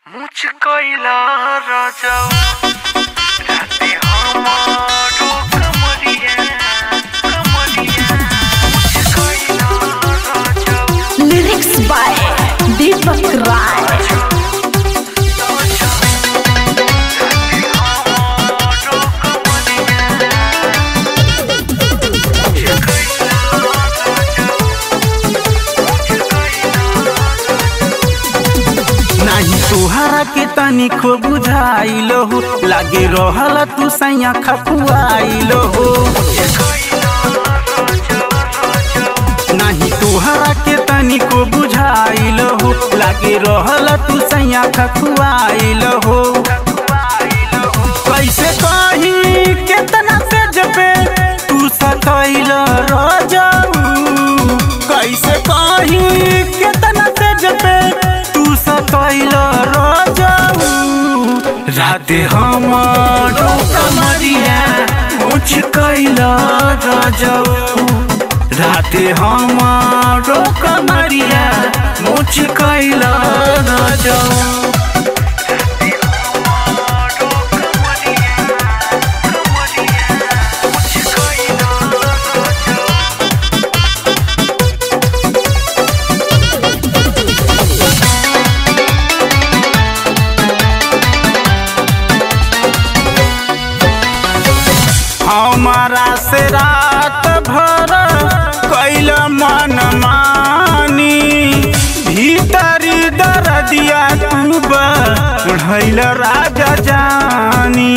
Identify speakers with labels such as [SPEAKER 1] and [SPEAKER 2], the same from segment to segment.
[SPEAKER 1] मुझको इला राजा राते हमारो कमरिया मुझको इला राजा।
[SPEAKER 2] Lyrics by Deepak Rai.
[SPEAKER 3] तुहरा के तनिको बुझाइलो हो, लागे रहल तू सैया खपुआइलो हो। नहीं तुहरा के तनिको बुझाइलो हो, लागे रहल तू सैया खपुआइलो हो। कैसे कही केतना से जबे तू सतैलो रजाऊ, कैसे कही केतना से जबे तू सतैलो राते हमारो कमरिया मुझको राजाऊ, राते हमारो कमरिया मुझको राजाऊ। हमारा से रात भर कैल मन मानी, भीतरी दर्दिया तू बढ़ल राजा जानी।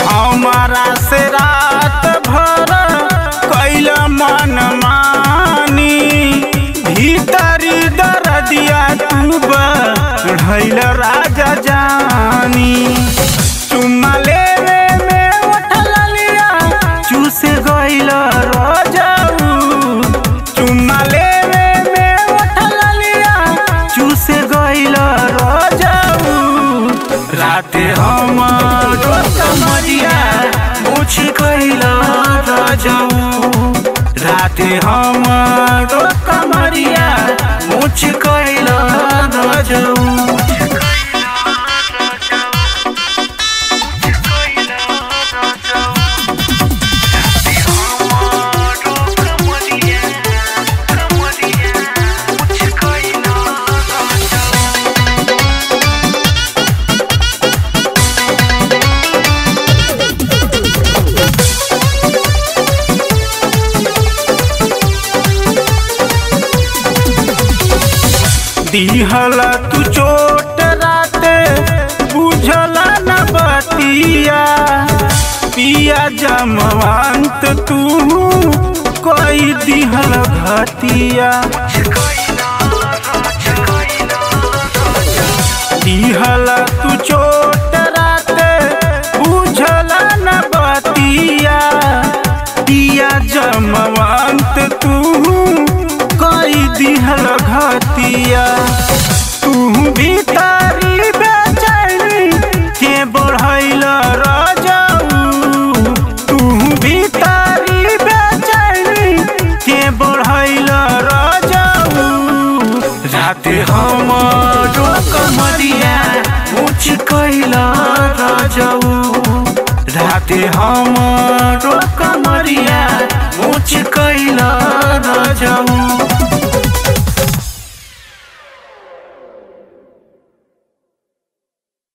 [SPEAKER 3] हमारा से रात भर कैल मन मानी, भीतरी दर्दिया तू बढ़ल राजा जानी। चुम्मा लेवे में उठल लिया चूसे गइल राजाऊ, चुम्मा लेवे में उठल लिया चूसे गइल राजाऊ। राते हमारो कमरिया मुझको राजाऊ, राते हमारो कमरिया मुझको राजाऊ। दिहला तू चोट राते बुझला न बतिया, पिया जमवंत तू कोई दिहल घतिया। दिहला तू चोट राते बुझला न बतिया, पिया जमवंत तू कोई दिहल घतिया। तू भीतरी बेचैनी के बढ़ैल राजाऊ, तू भीतरी बेचैनी के बढ़ैल राजाऊ। राते हमारो कमरिया मुझको राजाऊ, राते हमारो कमरिया मुझको राजाऊ।